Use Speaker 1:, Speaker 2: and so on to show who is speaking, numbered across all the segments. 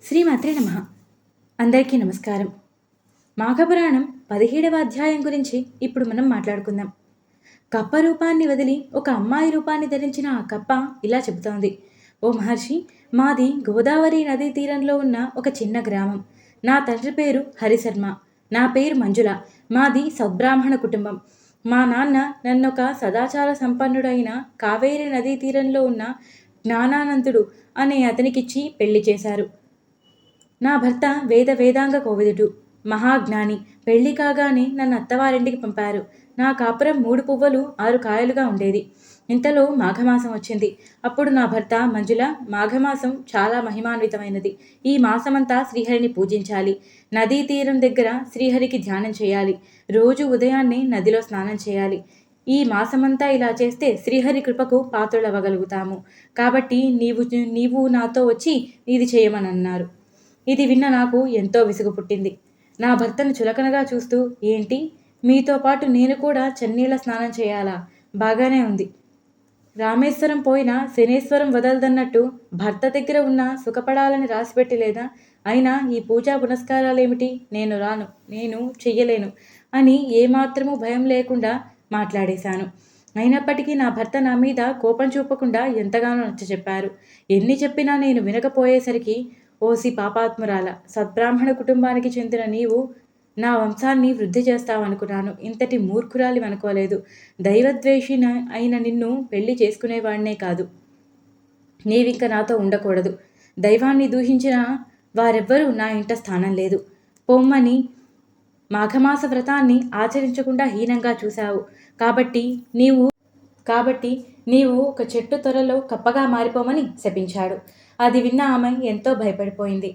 Speaker 1: శ్రీమాత్రే నమః. అందరికీ నమస్కారం. మాఘపురాణం 17వ అధ్యాయం గురించి ఇప్పుడు మనం మాట్లాడుకుందాం. కప్ప రూపాన్ని వదిలి ఒక అమ్మాయి రూపాన్ని ధరించిన ఆ కప్ప ఇలా చెబుతోంది: ఓ మహర్షి, మాది గోదావరి నదీ తీరంలో ఉన్న ఒక చిన్న గ్రామం. నా తండ్రి పేరు హరిశర్మ, నా పేరు మంజుల. మాది సద్బ్రాహ్మణ కుటుంబం. మా నాన్న నన్నొక సదాచార సంపన్నుడైన కావేరి నదీ తీరంలో ఉన్న జ్ఞానానందుడు అనే అతనికిచ్చి పెళ్లి చేశారు. నా భర్త వేదాంగ కోవిదుడు, మహాజ్ఞాని. పెళ్లి కాగానే నన్ను అత్తవారింటికి పంపారు. నా కాపురం 3 పువ్వులు 6 కాయలుగా ఉండేది. ఇంతలో మాఘమాసం వచ్చింది. అప్పుడు నా భర్త మంజుల, మాఘమాసం చాలా మహిమాన్వితమైనది. ఈ మాసమంతా శ్రీహరిని పూజించాలి. నదీ తీరం దగ్గర శ్రీహరికి ధ్యానం చేయాలి. రోజు ఉదయాన్నే నదిలో స్నానం చేయాలి. ఈ మాసమంతా ఇలా చేస్తే శ్రీహరి కృపకు పాత్రులవ్వగలుగుతాము. కాబట్టి నీవు నాతో వచ్చి ఇది చేయమనన్నారు. ఇది విన్న నాకు ఎంతో విసుగు పుట్టింది. నా భర్తను చులకనగా చూస్తూ, ఏంటి, మీతో పాటు నేను కూడా చన్నీళ్ళ స్నానం చేయాలా? బాగానే ఉంది. రామేశ్వరం పోయినా శనేశ్వరం వదలదన్నట్టు భర్త దగ్గర ఉన్న సుఖపడాలని రాసిపెట్టి లేదా? అయినా ఈ పూజా పునస్కారాలేమిటి? నేను రాను, నేను చెయ్యలేను అని ఏమాత్రమూ భయం లేకుండా మాట్లాడేశాను. అయినప్పటికీ నా భర్త నా మీద కోపం చూపకుండా ఎంతగానో నచ్చచెప్పారు. ఎన్ని చెప్పినా నేను వినకపోయేసరికి, ఓసి పాపాత్మురాల, సద్బ్రాహ్మణ కుటుంబానికి చెందిన నీవు నా వంశాన్ని వృద్ధి చేస్తావనుకున్నాను. ఇంతటి మూర్ఖురాలి అనుకోలేదు. దైవద్వేషిన అయిన నిన్ను పెళ్లి చేసుకునేవాడినే కాదు. నీవింక నాతో ఉండకూడదు. దైవాన్ని దూషించిన వారెవ్వరూ నా ఇంట స్థానం లేదు. పొమ్మని మాఘమాస వ్రతాన్ని ఆచరించకుండా హీనంగా చూశావు. కాబట్టి నీవు ఒక చెట్టు త్వరలో కప్పగా మారిపోమని శపించాడు. అది విన్న ఆమె ఎంతో భయపడిపోయింది.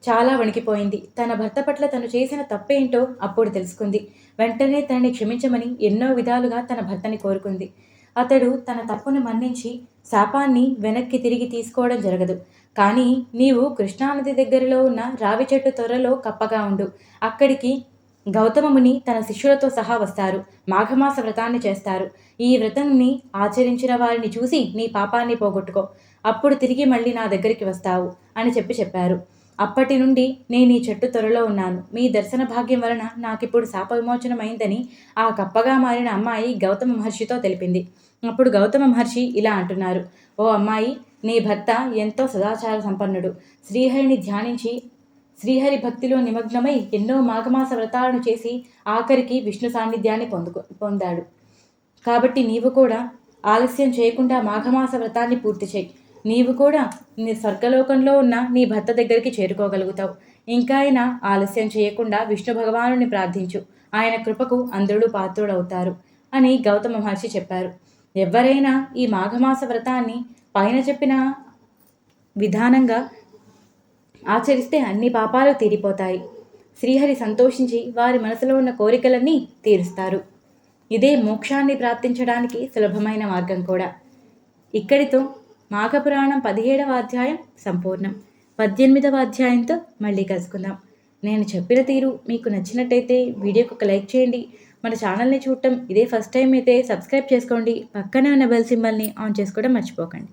Speaker 1: చాలా వణికిపోయింది. తన భర్త పట్ల తను చేసిన తప్పేంటో అప్పుడు తెలుసుకుంది. వెంటనే తనని క్షమించమని ఎన్నో విధాలుగా తన భర్తని కోరుకుంది. అతడు తన తప్పును మన్నించి శాపాన్ని వెనక్కి తిరిగి తీసుకోవడం జరగదు. కానీ నీవు కృష్ణానది దగ్గరలో ఉన్న రావి చెట్టు త్వరలో కప్పగా ఉండు. అక్కడికి గౌతమముని తన శిష్యులతో సహా వస్తారు. మాఘమాస వ్రతాన్ని చేస్తారు. ఈ వ్రతాన్ని ఆచరించిన వారిని చూసి నీ పాపాన్ని పోగొట్టుకో. అప్పుడు తిరిగి మళ్ళీ నా దగ్గరికి వస్తావు అని చెప్పారు. అప్పటి నుండి నేను ఈ చెట్టు త్వరలో ఉన్నాను. మీ దర్శన భాగ్యం వలన నాకిప్పుడు శాప విమోచనమైందని ఆ కప్పగా మారిన అమ్మాయి గౌతమ మహర్షితో తెలిపింది. అప్పుడు గౌతమ మహర్షి ఇలా అంటున్నారు: ఓ అమ్మాయి, నీ భర్త ఎంతో సదాచార సంపన్నుడు. శ్రీహరిని ధ్యానించి శ్రీహరి భక్తిలో నిమగ్నమై ఎన్నో మాఘమాస వ్రతాలను చేసి ఆఖరికి విష్ణు సాన్నిధ్యాన్ని పొందాడు. కాబట్టి నీవు కూడా ఆలస్యం చేయకుండా మాఘమాస వ్రతాన్ని పూర్తి చేయి. నీవు కూడా నీ స్వర్గలోకంలో ఉన్న నీ భర్త దగ్గరికి చేరుకోగలుగుతావు. ఇంకా అయినా ఆలస్యం చేయకుండా విష్ణు భగవానుని ప్రార్థించు. ఆయన కృపకు అందరూ పాత్రుడవుతారు అని గౌతమ మహర్షి చెప్పారు. ఎవరైనా ఈ మాఘమాస వ్రతాన్ని పైన చెప్పిన విధానంగా ఆచరిస్తే అన్ని పాపాలు తీరిపోతాయి. శ్రీహరి సంతోషించి వారి మనసులో ఉన్న కోరికలన్నీ తీరుస్తారు. ఇదే మోక్షాన్ని ప్రాప్తించడానికి సులభమైన మార్గం కూడా. ఇక్కడితో మాఘపురాణం 17వ అధ్యాయం సంపూర్ణం. 18వ అధ్యాయంతో మళ్ళీ కలుసుకుందాం. నేను చెప్పిన తీరు మీకు నచ్చినట్టయితే వీడియోకి ఒక లైక్ చేయండి. మన ఛానల్ని చూడటం ఇదే ఫస్ట్ టైం అయితే సబ్స్క్రైబ్ చేసుకోండి. పక్కనే ఉన్న బెల్ సింబల్ని ఆన్ చేసుకోవడం మర్చిపోకండి.